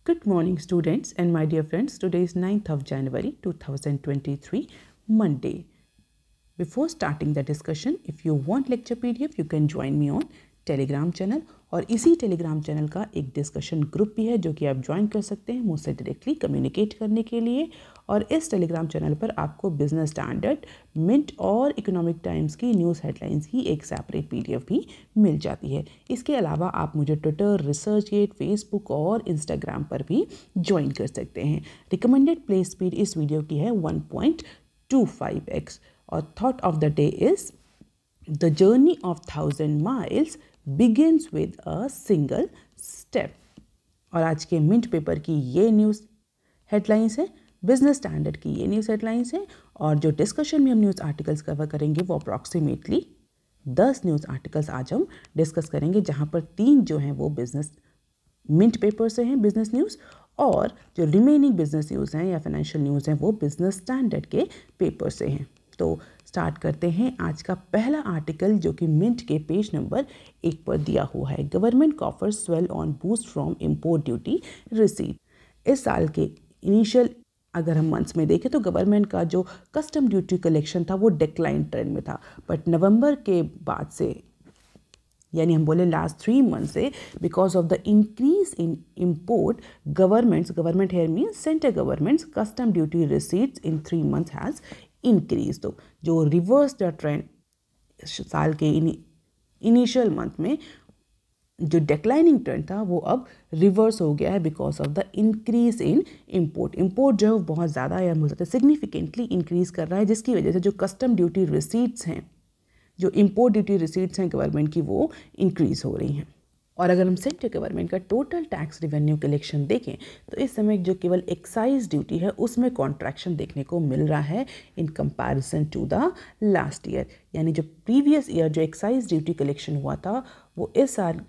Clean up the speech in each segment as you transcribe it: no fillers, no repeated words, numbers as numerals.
Good morning, students and my dear friends. Today is 9th of January 2023, Monday. Before starting the discussion, if you want lecture PDF, you can join me on Telegram channel और इसी Telegram channel का एक discussion group भी है जो कि आप join कर सकते हैं मुझसे डायरेक्टली कम्युनिकेट करने के लिए। और इस टेलीग्राम चैनल पर आपको बिजनेस स्टैंडर्ड, मिंट और इकोनॉमिक टाइम्स की न्यूज़ हेडलाइंस की एक सेपरेट PDF भी मिल जाती है। इसके अलावा आप मुझे ट्विटर, रिसर्चगेट, फेसबुक और इंस्टाग्राम पर भी ज्वाइन कर सकते हैं। रिकमेंडेड प्ले स्पीड इस वीडियो की है 1.25x और thought of the day is the journey of 1000 miles begins with a single step। और आज के मिंट पेपर की ये न्यूज़ हेडलाइंस है, बिजनेस स्टैंडर्ड की ये न्यूज़ हेडलाइंस है और जो डिस्कशन में हम न्यूज़ आर्टिकल्स कवर करेंगे वो अप्रॉक्सीमेटली 10 न्यूज़ आर्टिकल्स आज हम डिस्कस करेंगे, जहाँ पर 3 जो हैं वो बिजनेस मिंट पेपर से हैं बिजनेस न्यूज़, और जो रिमेनिंग बिजनेस न्यूज़ हैं या फाइनेंशियल न्यूज़ हैं वो बिजनेस स्टैंडर्ड के पेपर से हैं। तो स्टार्ट करते हैं आज का पहला आर्टिकल जो कि मिंट के पेज नंबर 1 पर दिया हुआ है। Government coffers swell on boost from import duty receipt. इस साल के इनिशियल अगर हम मंथ्स में देखें तो गवर्नमेंट का जो कस्टम ड्यूटी कलेक्शन था वो डिक्लाइन ट्रेंड में था, बट नवंबर के बाद से यानी हम बोले लास्ट 3 मंथ से because of the increase in import government here means central governments custom duty receipts in 3 months हैज़ इंक्रीज। तो जो रिवर्स द ट्रेंड साल के इनिशियल मंथ में जो डिक्लाइनिंग ट्रेंड था वो अब रिवर्स हो गया है because of the increase in import जो है बहुत ज़्यादा या बोल सकते हैं सिग्निफिकेंटली इंक्रीज कर रहा है, जिसकी वजह से जो कस्टम ड्यूटी रिसीट्स हैं, जो इम्पोर्ट ड्यूटी रिसीट्स हैं गवर्नमेंट की, वो इंक्रीज़ हो रही हैं। और अगर हम सेंट्रल गवर्नमेंट का टोटल टैक्स रिवेन्यू कलेक्शन देखें तो इस समय जो केवल एक्साइज ड्यूटी है उसमें कॉन्ट्रैक्शन देखने को मिल रहा है in comparison to the last year. यानी जो प्रीवियस ईयर जो एक्साइज ड्यूटी कलेक्शन हुआ था वो इस साल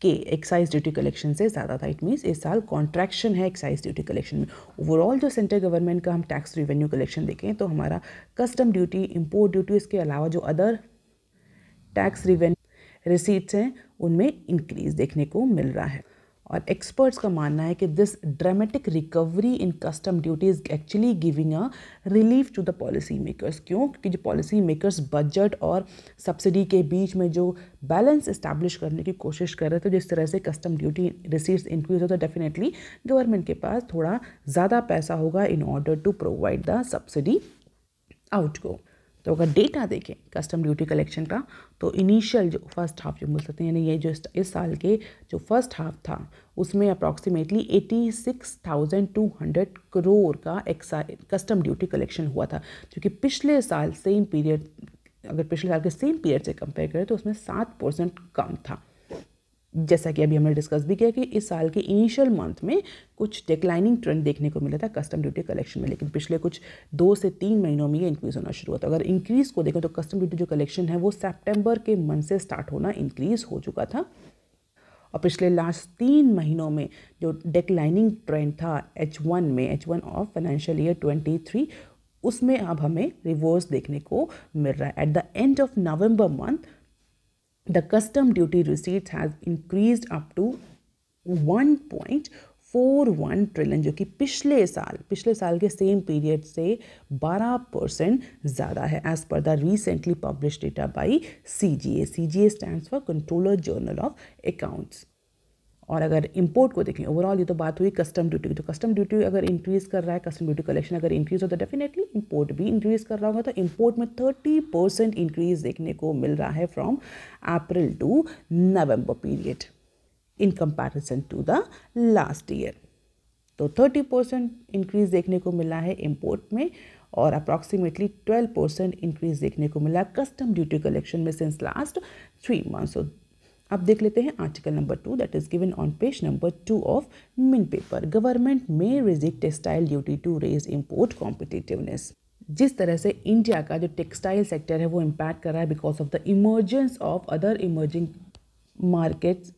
के एक्साइज ड्यूटी कलेक्शन से ज़्यादा था। इट मीन्स इस साल कॉन्ट्रैक्शन है एक्साइज ड्यूटी कलेक्शन में। ओवरऑल जो सेंट्रल गवर्नमेंट का हम टैक्स रिवेन्यू कलेक्शन देखें तो हमारा कस्टम ड्यूटी, इम्पोर्ट ड्यूटी, इसके अलावा जो अदर टैक्स रिवेन्यू रिसीट्स हैं उनमें इंक्रीज देखने को मिल रहा है। और एक्सपर्ट्स का मानना है कि this dramatic recovery in custom duty is actually giving a relief to the policy makers. क्यों? क्योंकि जो पॉलिसी मेकर्स बजट और सब्सिडी के बीच में जो बैलेंस इस्टेब्लिश करने की कोशिश कर रहे थे, जिस तरह से कस्टम ड्यूटी रिसीट्स इंक्रीज हो तो डेफिनेटली गवर्नमेंट के पास थोड़ा ज़्यादा पैसा होगा in order to provide the subsidy outgo. तो अगर डेटा देखें कस्टम ड्यूटी कलेक्शन का तो इनिशियल जो फर्स्ट हाफ जो बोल सकते हैं, यानी ये जो इस साल के जो फर्स्ट हाफ था उसमें अप्रॉक्सीमेटली 86,200 करोड़ का कस्टम ड्यूटी कलेक्शन हुआ था, जो कि पिछले साल सेम पीरियड, अगर पिछले साल के सेम पीरियड से कंपेयर करें तो उसमें 7% कम था। जैसा कि अभी हमने डिस्कस भी किया कि इस साल के इनिशियल मंथ में कुछ डिक्लाइनिंग ट्रेंड देखने को मिला था कस्टम ड्यूटी कलेक्शन में, लेकिन पिछले कुछ 2 से 3 महीनों में ये इंक्रीज होना शुरू हुआ था। अगर इंक्रीज को देखें तो कस्टम ड्यूटी जो कलेक्शन है वो सितंबर के मंथ से स्टार्ट होना इंक्रीज हो चुका था, और पिछले लास्ट 3 महीनों में जो डिक्लाइनिंग ट्रेंड था H1 ऑफ फाइनेंशियल ईयर 23 उसमें अब हमें रिवर्स देखने को मिल रहा है। At the end of November month the custom duty receipts has increased up to 1.41 trillion, जो कि पिछले साल के सेम पीरियड से 12% ज़्यादा है as per the recently publish data by CGA stands for controller general of accounts. और अगर इंपोर्ट को देखें, ओवरऑल ये तो बात हुई कस्टम ड्यूटी की, तो कस्टम ड्यूटी अगर इंक्रीज कर रहा है, कस्टम ड्यूटी कलेक्शन अगर इंक्रीज हो तो डेफिनेटली इंपोर्ट भी इंक्रीज कर रहा होगा। तो इंपोर्ट में 30% इंक्रीज देखने को मिल रहा है from April to November period in comparison to the last year. तो 30% इंक्रीज देखने को मिला है इंपोर्ट में और अप्रॉक्सीमेटली 12% इंक्रीज देखने को मिला कस्टम ड्यूटी कलेक्शन में सिंस लास्ट 3 months। अब देख लेते हैं article number 2 that is given on page number 2 of mint paper. Government में reject textile duty to raise import competitiveness. जिस तरह से इंडिया का जो टेक्सटाइल सेक्टर है वो इम्पैक्ट कर रहा है because of the emergence of other emerging markets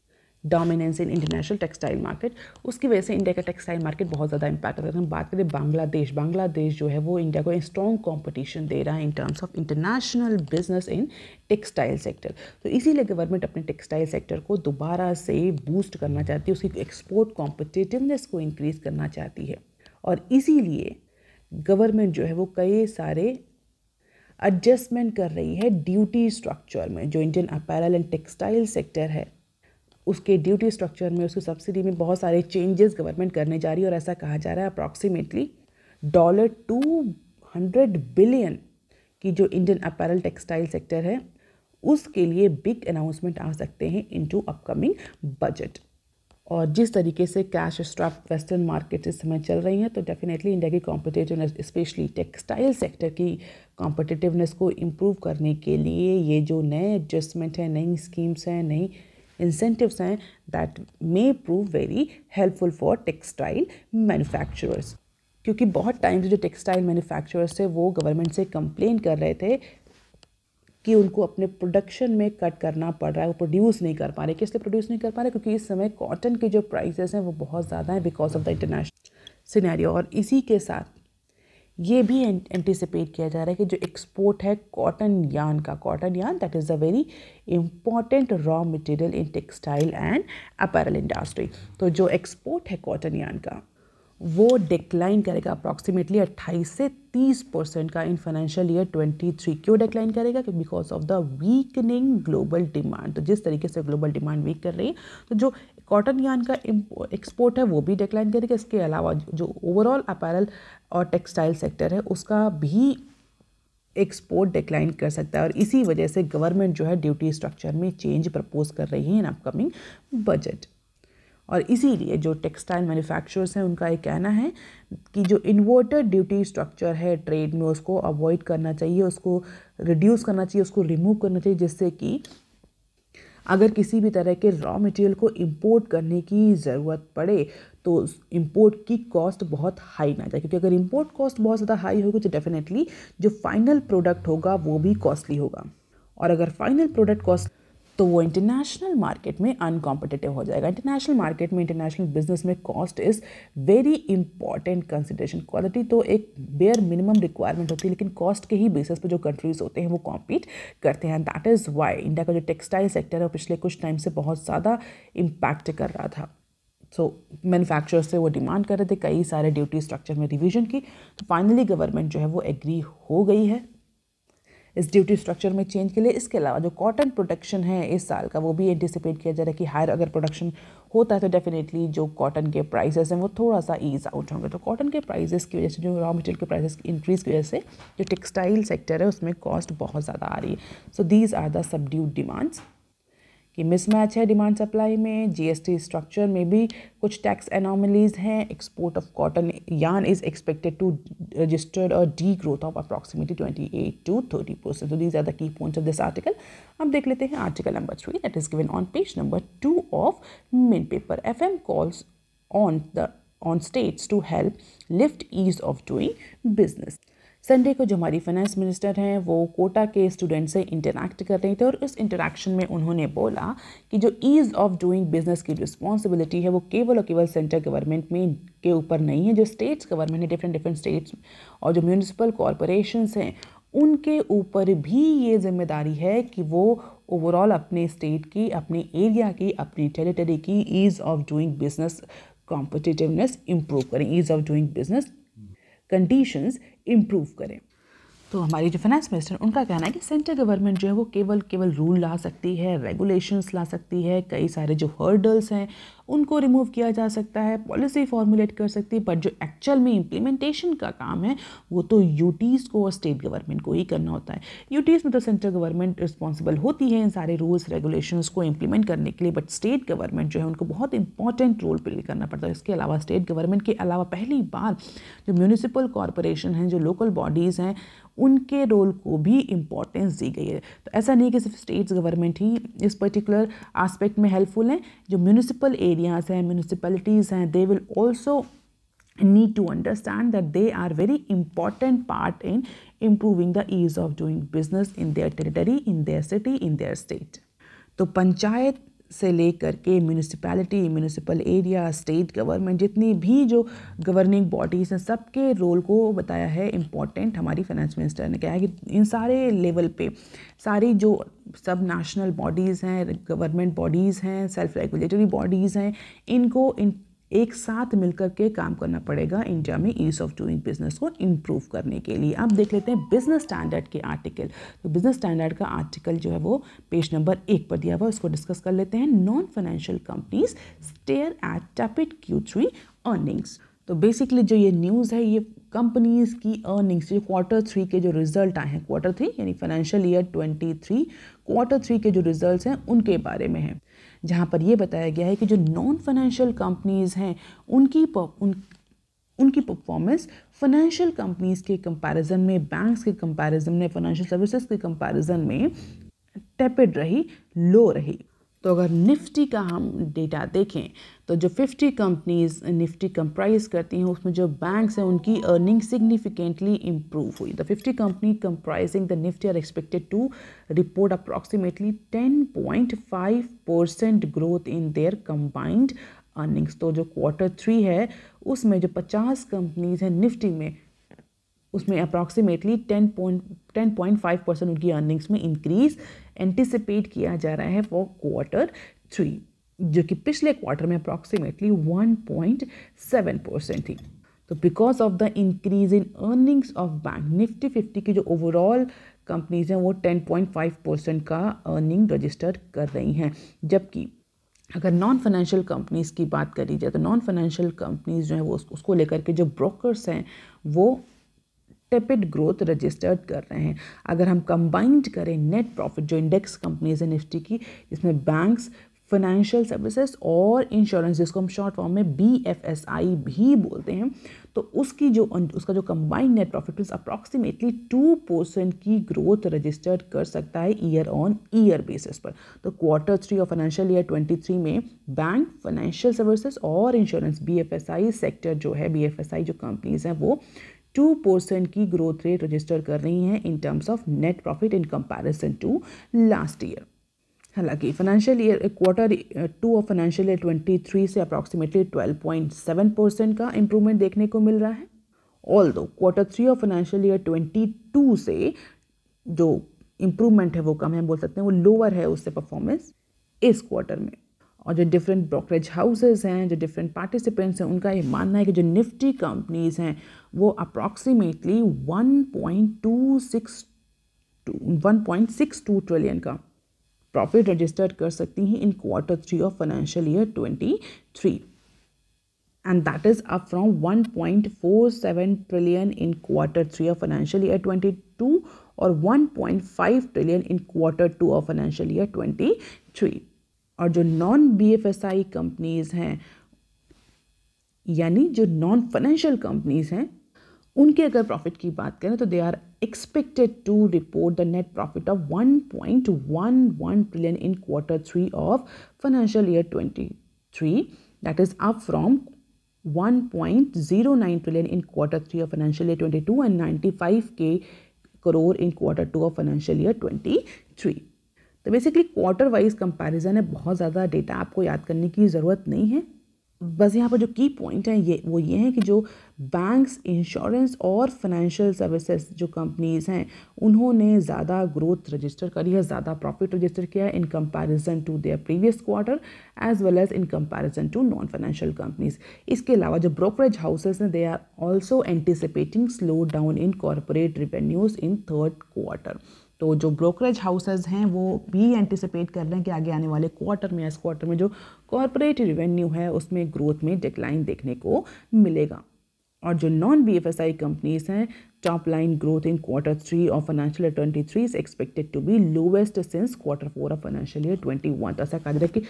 dominance in international textile market, उसकी वजह से इंडिया का टेक्सटाइल मार्केट बहुत ज़्यादा इम्पैक्ट होता है। हम बात करें बांग्लादेश जो है वो इंडिया को स्ट्रॉन्ग कंपटीशन दे रहा है इन terms of international business in textile sector. तो इसीलिए गवर्नमेंट अपने टेक्सटाइल सेक्टर को दोबारा से बूस्ट करना चाहती है, उसकी एक्सपोर्ट कॉम्पिटिटिवनेस को इंक्रीज करना चाहती है, और इसीलिए गवर्नमेंट जो है वो कई सारे एडजस्टमेंट कर रही है ड्यूटी स्ट्रक्चर में। जो Indian apparel and textile sector है उसके ड्यूटी स्ट्रक्चर में, उसकी सब्सिडी में बहुत सारे चेंजेस गवर्नमेंट करने जा रही है, और ऐसा कहा जा रहा है अप्रॉक्सीमेटली $200 बिलियन की जो इंडियन अपैरल टेक्सटाइल सेक्टर है उसके लिए बिग अनाउंसमेंट आ सकते हैं इनटू अपकमिंग बजट। और जिस तरीके से कैश स्ट्रैप वेस्टर्न मार्केट इस समय चल रही हैं, तो डेफिनेटली इंडिया की कॉम्पिटिटिवनेस, स्पेशली टेक्सटाइल सेक्टर की कॉम्पिटिटिवनेस को इम्प्रूव करने के लिए ये जो नए एडजस्टमेंट हैं, नई स्कीम्स हैं, नई इंसेंटिव्स हैं, that may prove very helpful for textile manufacturers. क्योंकि बहुत टाइम से जो टेक्सटाइल मैन्युफैक्चरर्स थे वो गवर्नमेंट से कंप्लेन कर रहे थे कि उनको अपने प्रोडक्शन में कट करना पड़ रहा है, वो प्रोड्यूस नहीं कर पा रहे। किस लिए प्रोड्यूस नहीं कर पा रहे? क्योंकि इस समय कॉटन के जो प्राइसेस हैं वो बहुत ज़्यादा हैं because of the international scenario. और इसी के साथ ये भी एंटिसिपेट किया जा रहा है कि जो एक्सपोर्ट है cotton yarn that is a very important raw material in textile and apparel industry. तो जो एक्सपोर्ट है कॉटन यान का वो डिक्लाइन करेगा अप्रॉक्सीमेटली 28 से 30% का इन फाइनेंशियल ईयर 23। क्यों डिक्लाइन करेगा? Because of the weakening global demand. तो जिस तरीके से ग्लोबल डिमांड वीक कर रही है, तो जो कॉटन यान का एक्सपोर्ट है वो भी डिक्लाइन करेगा। इसके अलावा जो ओवरऑल अपैरल और टेक्सटाइल सेक्टर है उसका भी एक्सपोर्ट डिक्लाइन कर सकता है, और इसी वजह से गवर्नमेंट जो है ड्यूटी स्ट्रक्चर में चेंज प्रपोज कर रही है इन अपकमिंग बजट। और इसीलिए जो टेक्सटाइल मैन्युफैक्चरर्स हैं उनका ये कहना है कि जो इन्वर्टर ड्यूटी स्ट्रक्चर है ट्रेड में उसको अवॉइड करना चाहिए, उसको रिड्यूस करना चाहिए, उसको रिमूव करना चाहिए, जिससे कि अगर किसी भी तरह के रॉ मटेरियल को इंपोर्ट करने की ज़रूरत पड़े तो इंपोर्ट की कॉस्ट बहुत हाई ना जाए। क्योंकि अगर इंपोर्ट कॉस्ट बहुत ज़्यादा हाई होगी तो डेफिनेटली जो फाइनल प्रोडक्ट होगा वो भी कॉस्टली होगा, और अगर फाइनल प्रोडक्ट कॉस्ट तो वो इंटरनेशनल मार्केट में अनकॉम्पिटिटिव हो जाएगा। इंटरनेशनल मार्केट में, इंटरनेशनल बिजनेस में cost is very important consideration. Quality तो एक बेयर मिनिमम रिक्वायरमेंट होती है, लेकिन कॉस्ट के ही बेसिस पे जो कंट्रीज़ होते हैं वो कॉम्पीट करते हैं। दैट इज़ वाई इंडिया का जो टेक्सटाइल सेक्टर है पिछले कुछ टाइम से बहुत ज़्यादा इम्पैक्ट कर रहा था। सो मैन्युफैक्चरर्स से वो डिमांड कर रहे थे कई सारे ड्यूटी स्ट्रक्चर में रिवीजन की, तो फाइनली गवर्नमेंट जो है वो एग्री हो गई है इस ड्यूटी स्ट्रक्चर में चेंज के लिए। इसके अलावा जो कॉटन प्रोडक्शन है इस साल का वो भी एंटिसिपेट किया जा रहा है कि हायर अगर प्रोडक्शन होता है तो डेफिनेटली जो कॉटन के प्राइसेस हैं वो थोड़ा सा ईज आउट होंगे। तो कॉटन के प्राइसेस की वजह से, जो रॉ मटेरियल के प्राइसेस की इंक्रीज़ की वजह से जो टेक्सटाइल सेक्टर है उसमें कॉस्ट बहुत ज़्यादा आ रही है। So these are the subdued demands कि मिसमैच है डिमांड सप्लाई में, जीएसटी स्ट्रक्चर में भी कुछ टैक्स एनॉमलीज हैं, export of cotton yarn is expected to registered और the growth of approximately 28 to 30%। तो these are the key points of this article. अब देख लेते हैं article number 3 that is given on page number 2 of main paper. FM calls on states to help lift ease of doing business. Sunday को जो हमारी finance minister हैं वो कोटा के स्टूडेंट से इंटरैक्ट कर रहे थे, और उस इंटरैक्शन में उन्होंने बोला कि जो ईज़ ऑफ डूइंग बिजनेस की रिस्पॉन्सिबिलिटी है वो केवल और केवल सेंट्रल गवर्नमेंट में के ऊपर नहीं है। जो स्टेट्स गवर्नमेंट है, डिफरेंट स्टेट्स और जो म्यूनिसिपल कॉरपोरेशंस हैं उनके ऊपर भी ये जिम्मेदारी है कि वो ओवरऑल अपने स्टेट की, अपने एरिया की, अपनी टेरिटरी की ease of doing business competitiveness improve करें, ease of doing business conditions improve करें। तो हमारी जो फाइनेंस मिनिस्टर उनका कहना है कि सेंट्रल गवर्नमेंट जो है वो केवल रूल ला सकती है, रेगुलेशंस ला सकती है, कई सारे जो हर्डल्स हैं उनको रिमूव किया जा सकता है, पॉलिसी फॉर्मुलेट कर सकती है, बट जो एक्चुअल में इम्प्लीमेंटेशन का काम है वो तो यूटीज़ को और स्टेट गवर्नमेंट को ही करना होता है। यूटीज़ में तो सेंट्रल गवर्नमेंट रिस्पॉन्सिबल होती है इन सारे रूल्स रेगुलेशंस को इम्प्लीमेंट करने के लिए, बट स्टेट गवर्नमेंट जो है उनको बहुत इंपॉर्टेंट रोल प्ले करना पड़ता है। इसके अलावा स्टेट गवर्नमेंट के अलावा पहली बार जो म्यूनिसिपल कॉरपोरेशन हैं, जो लोकल बॉडीज़ हैं, उनके रोल को भी इम्पॉर्टेंस दी गई है। तो ऐसा नहीं कि सिर्फ स्टेट्स गवर्नमेंट ही इस पर्टिकुलर एस्पेक्ट में हेल्पफुल हैं। जो म्यूनिसिपल एरियाज़ हैं, म्यूनिसिपैलिटीज़ हैं, they will also need to understand that they are very important part in improving the ease of doing business in their territory, in their city, in their state. तो पंचायत से लेकर के municipality, municipal area, state government, जितनी भी जो governing bodies हैं, सबके role को बताया है इम्पॉर्टेंट। हमारी फाइनेंस मिनिस्टर ने कहा है कि इन सारे लेवल पे सारी जो सब नेशनल बॉडीज़ हैं, गवर्नमेंट बॉडीज़ हैं, सेल्फ रेगुलेटरी बॉडीज़ हैं, इनको एक साथ मिलकर के काम करना पड़ेगा इंडिया में ईज ऑफ डूइंग बिजनेस को इम्प्रूव करने के लिए। अब देख लेते हैं बिजनेस स्टैंडर्ड के आर्टिकल। तो बिजनेस स्टैंडर्ड का आर्टिकल जो है वो पेज नंबर 1 पर दिया हुआ है, उसको डिस्कस कर लेते हैं। Non financial companies stare at टैपिड Q3 earnings. तो बेसिकली जो ये न्यूज़ है, ये कंपनीज की अर्निंग्स, जो Q3 के जो रिजल्ट आए हैं, Q3 यानी फाइनेंशियल ईयर 23, Q3 के जो रिजल्ट्स हैं उनके बारे में है, जहाँ पर यह बताया गया है कि जो नॉन फाइनेंशियल कंपनीज हैं उनकी परफॉर्मेंस फाइनेंशियल कंपनीज के कंपैरिजन में, बैंक्स के कंपैरिजन में, फाइनेंशियल सर्विसेज के कंपैरिजन में टेपिड रही, लो रही। तो अगर निफ्टी का हम डेटा देखें तो जो 50 कंपनीज निफ्टी कंप्राइज करती हैं, उसमें जो बैंक्स हैं उनकी अर्निंग सिग्निफिकेंटली इम्प्रूव हुई। The 50 company comprising the Nifty are expected to report approximately 10.5% growth in their combined earnings. तो जो Q3 है उसमें जो 50 कंपनीज हैं निफ्टी में, उसमें अप्रॉक्सीमेटली 10.5% उनकी अर्निंग्स में इंक्रीज एंटिसिपेट किया जा रहा है फॉर Q3, जो कि पिछले क्वार्टर में अप्रॉक्सीमेटली 1.7% थी। तो because of the increase in earnings of bank, Nifty 50 की जो ओवरऑल कंपनीज हैं वो 10.5% का अर्निंग रजिस्टर कर रही हैं। जबकि अगर नॉन फाइनेंशियल कंपनीज की बात करी जाए तो नॉन फाइनेंशियल कंपनीज जो है वो उसको लेकर के जो ब्रोकर्स हैं वो टेपिड ग्रोथ रजिस्टर्ड कर रहे हैं। अगर हम कंबाइंड करें नेट प्रॉफिट, जो इंडेक्स कंपनीज है निफ्टी की, जिसमें बैंक्स, फाइनेंशियल सर्विसेज और इंश्योरेंस, जिसको हम शॉर्ट फॉर्म में BFSI भी बोलते हैं, तो उसका जो कंबाइंड नेट प्रॉफिट अप्रॉक्सीमेटली 2% की ग्रोथ रजिस्टर्ड कर सकता है ईयर ऑन ईयर बेसिस पर। तो Q3 और फाइनेंशियल ईयर 23 में बैंक, फाइनेंशियल सर्विसेज और इंश्योरेंस BFSI सेक्टर जो है, BFSI जो कंपनीज हैं वो 2% की ग्रोथ रेट रजिस्टर कर रही हैं in terms of net profit in comparison to last year. हालांकि financial year Q2 of financial year 23 से अप्रॉक्सीमेटली 12.7% का इंप्रूवमेंट देखने को मिल रहा है। Although Q3 of financial year 22 से जो इंप्रूवमेंट है वो कम है, बोल सकते हैं वो लोअर है उससे परफॉर्मेंस इस क्वार्टर में। और जो डिफरेंट ब्रोकरेज हाउसेज हैं, जो डिफरेंट पार्टिसिपेंट्स हैं, उनका ये मानना है कि जो निफ्टी कंपनीज हैं वो अप्रॉक्सीमेटली 1.62 ट्रिलियन का प्रॉफिट रजिस्टर्ड कर सकती हैं इन Q3 of financial year 23, and that is up from 1.47 trillion in Q3 of financial year 22 और 1.5 trillion in Q2 of financial year 23। और जो नॉन BFSI कंपनीज हैं, यानी जो नॉन फाइनेंशियल कंपनीज हैं, उनके अगर प्रॉफिट की बात करें तो they are expected to report the net profit of 1.11 trillion in Q3 of financial year 23, that is up from 1.09 trillion in Q3 of financial year 22 and 95 crore in Q2 of financial year 23। तो basically quarter wise comparison है, बहुत ज़्यादा data आपको याद करने की ज़रूरत नहीं है। बस यहाँ पर जो की पॉइंट है ये है कि जो बैंक्स, इंश्योरेंस और फाइनेंशियल सर्विसेज जो कंपनीज हैं उन्होंने ज़्यादा ग्रोथ रजिस्टर करी है, ज़्यादा प्रॉफिट रजिस्टर किया है in comparison to their previous quarter as well as in comparison to non financial companies. इसके अलावा जो ब्रोकरेज हाउसेज हैं they are also anticipating slow down in corporate revenues in third quarter. तो जो brokerage houses हैं वो भी anticipate कर रहे हैं कि आगे आने वाले क्वार्टर में, इस क्वार्टर में जो कॉर्पोरेट रिवेन्यू है उसमें ग्रोथ में डिक्लाइन देखने को मिलेगा। और जो नॉन BFSI कंपनीज हैं, top line growth in Q3 of financial year 23 is expected to be lowest since Q4 of financial year 21। तो ऐसा कहा जा रहा है कि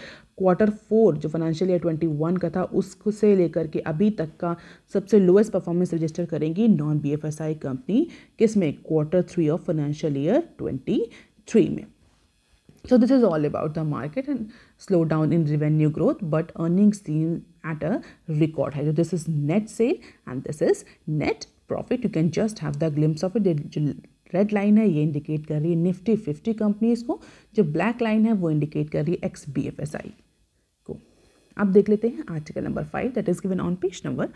Q4 जो फाइनेंशियल ईयर 21 का था उससे लेकर के अभी तक का सबसे लोएस्ट परफॉर्मेंस रजिस्टर करेंगी नॉन BFSI कंपनी, किसमें? Q3 ऑफ फाइनेंशियल ईयर 23 में। So this is all about the market and slowdown in revenue growth, but earnings seen at a record high. So this is net sale and this is net profit. You can just have the glimpse of it. जो red line है ये indicate कर रही है Nifty 50 companies को, जो black line है वो इंडिकेट कर रही है XBFSI को। अब देख लेते हैं article number 5 that is given on page number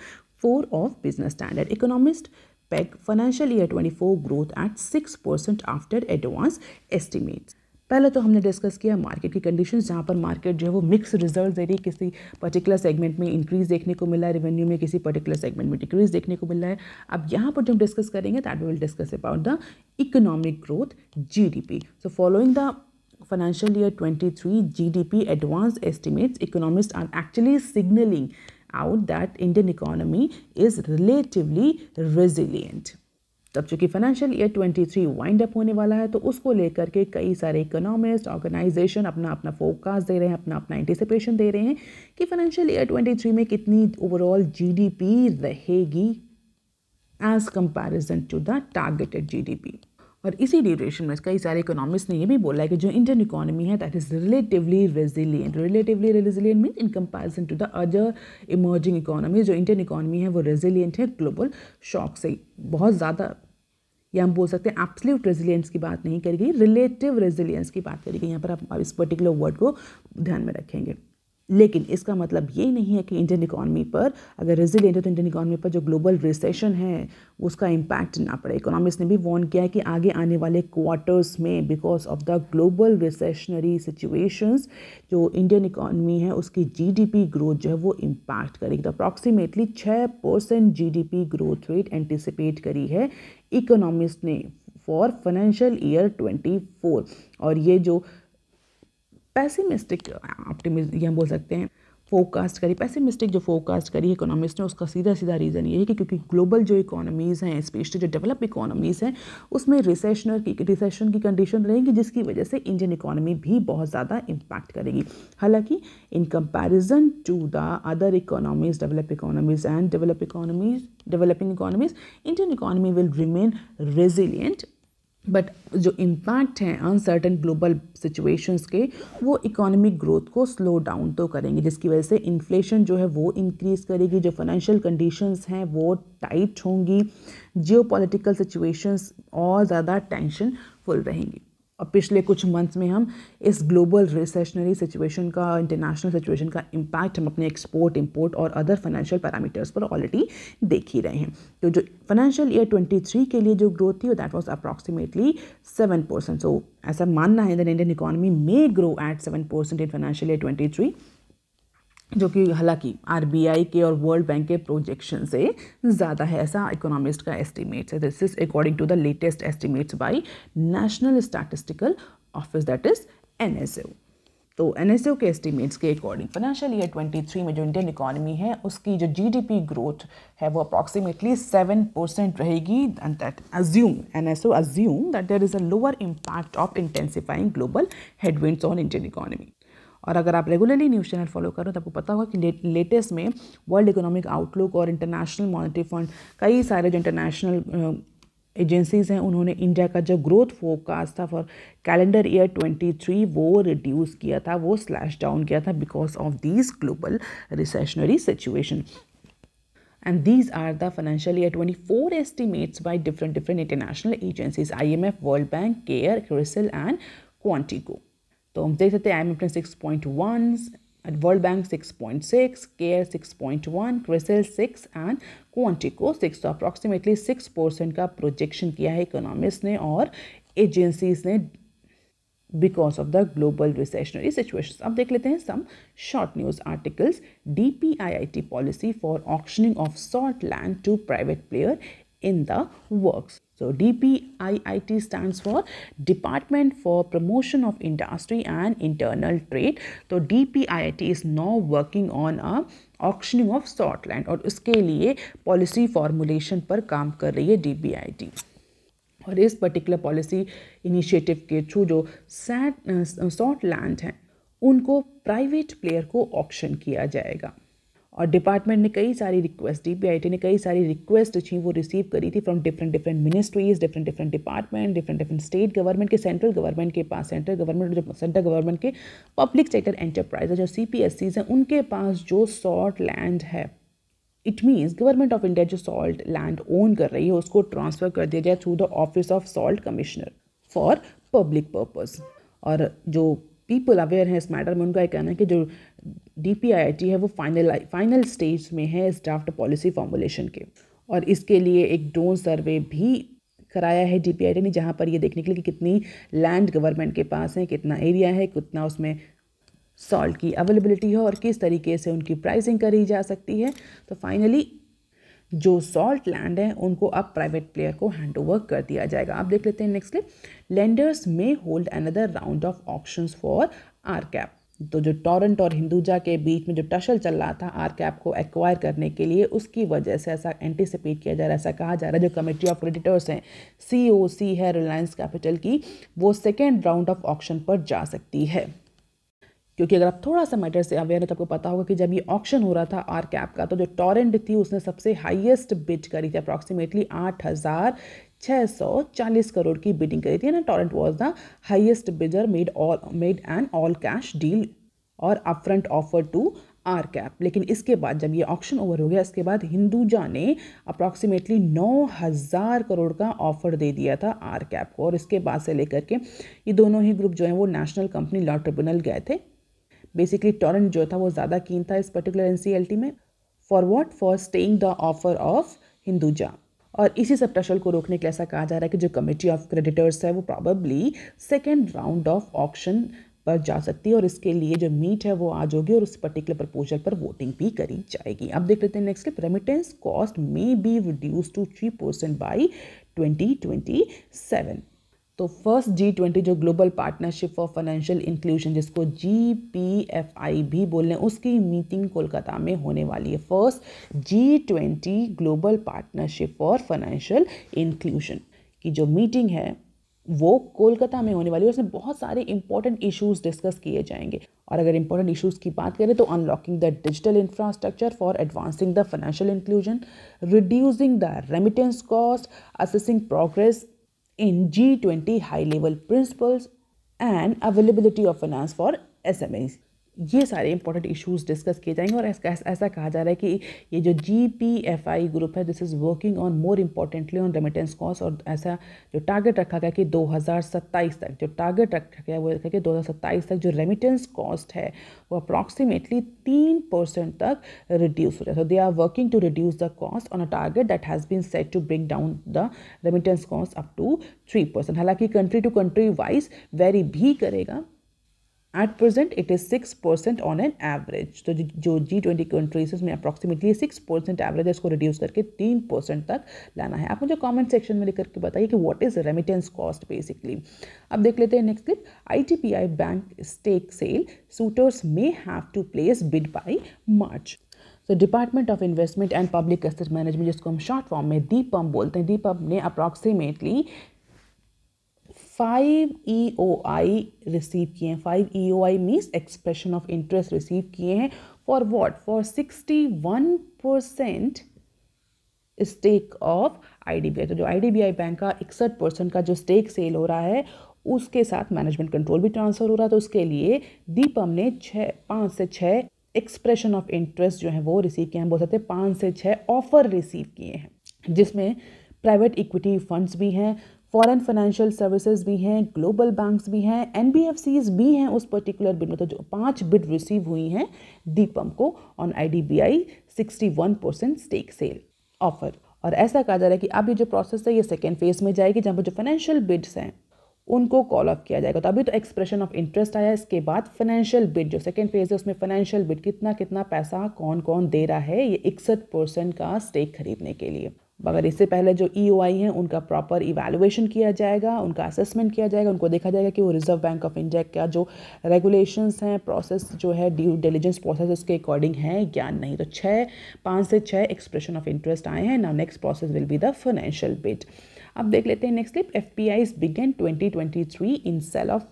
4 of business standard. Economist peg financial year 24 growth at 6% after advance estimates। पहले तो हमने डिस्कस किया मार्केट की कंडीशंस, जहाँ पर मार्केट जो है वो मिक्स रिजल्ट दे रही है। किसी पर्टिकुलर सेगमेंट में इंक्रीज देखने को मिला है रेवेन्यू में, किसी पर्टिकुलर सेगमेंट में डिक्रीज देखने को मिला है। अब यहाँ पर जो हम डिस्कस करेंगे that we will discuss about the economic growth GDP। So following the financial year 23 GDP advanced estimates, economists are actually signaling out that Indian economy is relatively resilient। तब चूंकि फाइनेंशियल ईयर 23 वाइंड अप होने वाला है तो उसको लेकर के कई सारे इकोनॉमिस्ट ऑर्गेनाइजेशन अपना अपना फोरकास्ट दे रहे हैं, अपना अपना एंटिसिपेशन दे रहे हैं कि फाइनेंशियल ईयर 23 में कितनी ओवरऑल GDP रहेगी as comparison to the targeted GDP। और इसी ड्यूरेशन में कई सारे इकोनॉमिस्ट ने ये भी बोला है कि जो इंडियन इकोनॉमी है that is relatively resilient. Relatively resilient means in comparison to the other emerging economy, जो इंडियन इकोनॉमी है वो रेजिलियंट है ग्लोबल शॉक से बहुत ज़्यादा, या हम बोल सकते हैं एब्सोल्यूट रेजिलियंस की बात नहीं करी गई, रिलेटिव रेजिलियंस की बात करी गई। यहाँ पर आप इस पर्टिकुलर वर्ड को ध्यान में रखेंगे। लेकिन इसका मतलब ये नहीं है कि इंडियन इकोनॉमी पर अगर रेजिलियंट है तो इंडियन इकोनॉमी पर जो ग्लोबल रिसेशन है उसका इम्पैक्ट ना पड़े। इकोनॉमिस्ट ने भी वार्न किया है कि आगे आने वाले क्वार्टर्स में because of the global recessionary situations जो इंडियन इकोनॉमी है उसकी GDP ग्रोथ जो है वो इम्पैक्ट करेगी। तो approximately 6% GDP growth rate anticipate करी है इकोनॉमिस्ट ने फॉर फाइनेंशियल ईयर 24। और ये जो पैसिमिस्टिक ऑप्टिमिज्म ये हम बोल सकते हैं फोरकास्ट करी, पैसिमिस्टिक जो फोरकास्ट करी इकोनॉमिस्ट ने उसका सीधा सीधा रीज़न ये है कि क्योंकि ग्लोबल जो इकोनॉमीज़ हैं स्पेशली जो डेवलप इकोनॉमीज़ हैं उसमें रिसेशन की कंडीशन रहेगी जिसकी वजह से इंडियन इकोनॉमी भी बहुत ज़्यादा इम्पैक्ट करेगी। हालांकि in comparison to the other economies develop economies and developing economies Indian economy will remain resilient, but जो इम्पैक्ट हैं अनसर्टन ग्लोबल सिचुएशंस के वो इकोनॉमिक ग्रोथ को स्लो डाउन तो करेंगे, जिसकी वजह से इन्फ्लेशन जो है वो इंक्रीज़ करेगी, जो फाइनेंशियल कंडीशंस हैं वो टाइट होंगी, जियोपॉलिटिकल सिचुएशंस और ज़्यादा टेंशनफुल रहेंगी। और पिछले कुछ मंथ्स में हम इस ग्लोबल रिसेशनरी सिचुएशन का, इंटरनेशनल सिचुएशन का इम्पैक्ट हम अपने एक्सपोर्ट इंपोर्ट और अदर फाइनेंशियल पैरामीटर्स पर ऑलरेडी देख ही रहे हैं। तो जो फाइनेंशियल ईयर 23 के लिए जो ग्रोथ थी दैट वाज अप्रॉक्सीमेटली 7%। सो ऐसा मानना है that Indian economy may grow at 7% in financial year 23, जो कि हालांकि RBI के और वर्ल्ड बैंक के प्रोजेक्शन से ज़्यादा है, ऐसा इकोनॉमिस्ट का एस्टिमेट्स है। This is according to the latest estimates by national statistical office that is NSO। तो NSO के एस्टिमेट्स के अकॉर्डिंग फाइनेंशियल ईयर 23 में जो इंडियन इकोनॉमी है उसकी जो GDP ग्रोथ है वो अप्रॉक्सीमेटली 7% रहेगी। And that NSO assume that there is a lower impact of intensifying global headwinds on Indian economy। और अगर आप रेगुलरली न्यूज़ चैनल फॉलो करो तो आपको पता होगा कि लेटेस्ट में वर्ल्ड इकोनॉमिक आउटलुक और इंटरनेशनल मॉनेटरी फंड कई सारे जो इंटरनेशनल एजेंसीज़ हैं उन्होंने इंडिया का जो ग्रोथ फोरकास्ट था फॉर कैलेंडर ईयर 23 वो रिड्यूस किया था, वो स्लैश डाउन किया था because of these global recessionary situation. And these are the financial year 24 estimates by different international agencies, IMF, World Bank, CARE, CRISIL and Quantico। तो हम देख सकते हैं IMF ने 6.1, world bank 6.6, care 6.1, CRISIL 6 and Quantico 6। तो approximately 6% का projection किया है इकोनॉमिस्ट ने और एजेंसीज ने because of the global recessionary situation. अब देख लेते हैं some short news articles. DPIIT policy for auctioning of salt land to private player in the works। So DPIIT stands for Department for Promotion of Industry and Internal Trade। तो DPIIT is now working on a auctioning of salt land और उसके लिए policy formulation पर काम कर रही है DPIIT। और इस पर्टिकुलर पॉलिसी इनिशिएटिव के थ्रू जो सॉल्ट लैंड हैं उनको प्राइवेट प्लेयर को ऑक्शन किया जाएगा। और डिपार्टमेंट ने कई सारी रिक्वेस्ट, DPIIT ने कई सारी रिक्वेस्ट थी वो रिसीव करी थी from different ministries, different department, different state government के, सेंट्रल गवर्नमेंट के पास, सेंट्रल गवर्नमेंट के पब्लिक सेक्टर एंटरप्राइज जो CPSCs हैं उनके पास जो सॉल्ट लैंड है it means government of India जो सॉल्ट लैंड ओन कर रही है उसको ट्रांसफ़र कर दिया जाए through the office of salt commissioner for public purpose. और जो पीपल अवेयर हैं इस मैटर में, उनका ये कहना है कि जो DPIIT है वो फाइनल स्टेज में है इस ड्राफ्ट पॉलिसी फॉर्मुलेशन के, और इसके लिए एक ड्रोन सर्वे भी कराया है DPIIT ने, जहाँ पर ये देखने के लिए कि कितनी लैंड गवर्नमेंट के पास है, कितना एरिया है, कितना उसमें सॉल्ट की अवेलेबिलिटी है और किस तरीके से उनकी प्राइसिंग करी जा सकती है। तो फाइनली जो सॉल्ट लैंड है उनको अब प्राइवेट प्लेयर को हैंड ओवर कर दिया जाएगा। आप देख लेते हैं next clip. Lenders may hold another round of auctions for RCAP। तो जो टोरंट और हिंदुजा के बीच में जो टसल चल रहा था RCAP को एक्वायर करने के लिए, उसकी वजह से ऐसा एंटिसिपेट किया जा रहा है, ऐसा कहा जा रहा है जो कमेटी ऑफ क्रेडिटर्स हैं COC है रिलायंस कैपिटल की, वो सेकेंड राउंड ऑफ ऑक्शन पर जा सकती है। क्योंकि अगर आप थोड़ा सा मैटर से अवेयर है तो आपको पता होगा कि जब ये ऑक्शन हो रहा था RCAP का, तो जो टोरेंट थी उसने सबसे हाईएस्ट बिड करी थी, अप्रॉक्सीमेटली 8,640 करोड़ की बिडिंग करी थी ना। Torrent was the highest bidder, made an all cash deal और अपफ्रंट ऑफर टू RCAP। लेकिन इसके बाद जब ये ऑक्शन ओवर हो गया, इसके बाद हिंदुजा ने अप्रॉक्सीमेटली 9,000 करोड़ का ऑफर दे दिया था RCAP को, और इसके बाद से लेकर के ये दोनों ही ग्रुप जो हैं वो नेशनल कंपनी लॉ ट्रिब्यूनल गए थे। बेसिकली टोरेंट जो था वो ज़्यादा कीन था इस पर्टिकुलर NCLT में, for what, for staying the offer of Hinduja. और इसी सब टसल को रोकने के लिए ऐसा कहा जा रहा है कि जो कमेटी ऑफ क्रेडिटर्स है वो probably second round of auction पर जा सकती है, और इसके लिए जो मीट है वो आज होगी और उस पर्टिकुलर प्रपोजल पर वोटिंग भी करी जाएगी। अब देख लेते हैं next clip. Remittance cost may be reduce to 3% by 2027। तो फर्स्ट G20 जो global partnership for financial inclusion, जिसको GPFI भी बोल रहे हैं, उसकी मीटिंग कोलकाता में होने वाली है। First G20 global partnership for financial inclusion की जो मीटिंग है वो कोलकाता में होने वाली है। उसमें बहुत सारे इंपॉर्टेंट इश्यूज डिस्कस किए जाएंगे, और अगर इंपॉर्टेंट इश्यूज की बात करें तो unlocking the digital infrastructure for advancing the financial inclusion, reducing the remittance cost, assessing progress in G20 high-level principles and availability of finance for SMEs। ये सारे इंपॉर्टेंट इश्यूज डिस्कस किए जाएंगे, और ऐसा कहा जा रहा है कि ये जो GPFI ग्रुप है this is working on more importantly on remittance cost, और ऐसा जो टारगेट रखा गया कि 2027 तक, जो टारगेट रखा गया वो रखा कि 2027 तक जो रेमिटेंस कॉस्ट है वो अप्रॉक्सीमेटली 3% तक रिड्यूस हो जाए। तो they are working to reduce the cost on a target that has been set to bring down the remittance cost up to 3%। हालांकि country to country wise vary भी करेगा। At present it is 6% on an average. तो जो G20 countries में approximately 6% average है, इसको reduce करके 3% तक लाना है। आप मुझे कमेंट सेक्शन में लिख करके बताइए कि what is remittance cost basically. अब देख लेते हैं next clip. ITPI bank stake sale, suitors may have to place bid by March. तो department of investment and public asset management, जिसको हम शॉर्ट फॉर्म में DIPAM बोलते हैं, DIPAM ने अप्रॉक्सीमेटली 5 EOI रिसीव किए हैं। 5 EOI means expression of interest receive किए हैं। For what? For 61% stake of IDBI। तो जो IDBI बैंक का 61% का जो स्टेक सेल हो रहा है उसके साथ मैनेजमेंट कंट्रोल भी ट्रांसफर हो रहा है। तो उसके लिए DIPAM ने 5 से 6 एक्सप्रेशन ऑफ इंटरेस्ट जो है वो रिसीव किए हैं। बोल सकते हैं 5 से 6 ऑफर रिसीव किए हैं, जिसमें प्राइवेट इक्विटी फंड्स भी हैं, फॉरेन फाइनेंशियल सर्विसेज भी हैं, ग्लोबल बैंक्स भी हैं, NBFCs भी हैं उस पर्टिकुलर बिड में। तो जो 5 बिड रिसीव हुई हैं DIPAM को on IDBI 61% stake sale offer. और ऐसा कहा जा रहा है कि अब ये जो प्रोसेस है ये सेकेंड फेज में जाएगी, जहाँ पर जो फाइनेंशियल बिड्स हैं उनको कॉल ऑफ किया जाएगा। तो अभी तो एक्सप्रेशन ऑफ इंटरेस्ट आया, इसके बाद फाइनेंशियल बिड जो सेकेंड फेज है उसमें फाइनेंशियल बिड कितना कितना पैसा कौन कौन दे रहा है ये 61% का स्टेक खरीदने के लिए। मगर इससे पहले जो EOI हैं उनका प्रॉपर इवैल्यूएशन किया जाएगा, उनका असेसमेंट किया जाएगा, उनको देखा जाएगा कि वो रिजर्व बैंक ऑफ इंडिया का जो रेगुलेशंस हैं, प्रोसेस जो है ड्यू डिलिजेंस प्रोसेस उसके अकॉर्डिंग है या नहीं। तो 5 से 6 एक्सप्रेशन ऑफ इंटरेस्ट आए हैं। Now next process will be the financial bid. अब देख लेते हैं next clip. FPIs began 2023 in sell of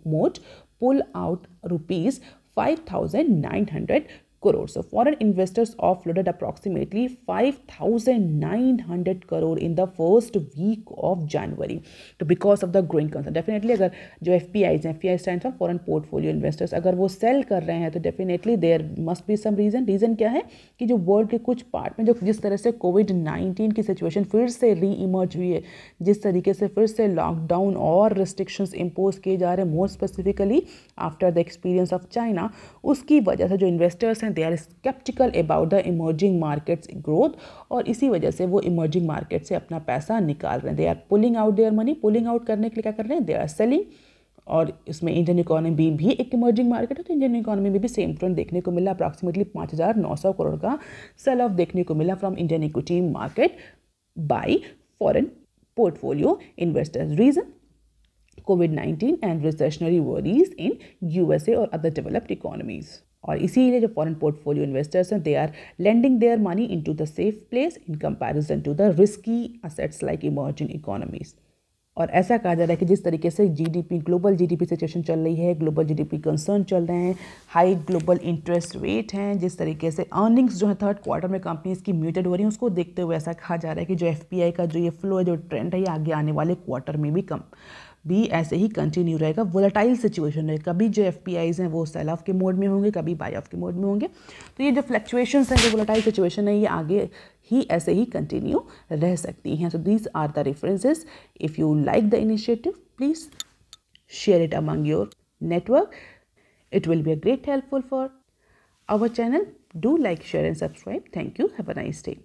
moat, pull out rupees 5,900 crore. So foreign investors offloaded approximately 5,900 crore in the first week of January. तो because of the growing concern, definitely अगर जो FPIs हैं, FPI stands for foreign portfolio investors, अगर वो sell कर रहे हैं तो definitely there must be some reason. Reason क्या है कि जो वर्ल्ड के कुछ पार्ट में जो जिस तरह से कोविड-19 की सिचुएशन फिर से री इमर्ज हुई है, जिस तरीके से फिर से लॉकडाउन और रिस्ट्रिक्शंस इम्पोज किए जा रहे हैं, more specifically after the experience of China, उसकी वजह से जो इन्वेस्टर्स हैं they are sceptical about the emerging markets growth, और इसी वजह से वो इमर्जिंग मार्केट से अपना पैसा निकाल रहे हैं. They are pulling out their money. Pulling out करने के लिए क्या कर रहे हैं? They are selling. और इसमें इंडियन इकोनॉमी भी एक इमर्जिंग मार्केट है, तो इंडियन इकोनॉमी में भी सेम ट्रेंड देखने को मिला. अप्रॉक्सीमेटली 5,900 करोड़ का सेल ऑफ देखने को मिला from Indian equity market bye foreign portfolio investors. Reason? COVID-19 and recessionary worries in USA or other developed economies. और इसीलिए जो फॉरेन पोर्टफोलियो इन्वेस्टर्स हैं they are lending their money into the safe place in comparison to the risky assets like emerging economies. और ऐसा कहा जा रहा है कि जिस तरीके से ग्लोबल जीडीपी सिचुएशन चल रही है, ग्लोबल जीडीपी कंसर्न चल रहे हैं, हाई ग्लोबल इंटरेस्ट रेट हैं, जिस तरीके से अर्निंग्स जो है थर्ड क्वार्टर में कंपनीज की म्यूटेड हो रही हैं, उसको देखते हुए ऐसा कहा जा रहा है कि जो एफपीआई का जो ये फ्लो है, जो ट्रेंड है, ये आगे आने वाले क्वार्टर में भी ऐसे ही कंटिन्यू रहेगा. वोलेटाइल सिचुएशन है, कभी जो एफपीआईज हैं वो सेल ऑफ के मोड में होंगे, कभी बाय ऑफ के मोड में होंगे. तो ये जो फ्लक्चुएशंस हैं, जो वोलेटाइल सिचुएशन है, ये आगे ही ऐसे ही कंटिन्यू रह सकती हैं. So these are the references. If you like the initiative, please share it among your network. It will be a great helpful for our channel. Do like, share and subscribe. Thank you. Have a nice day.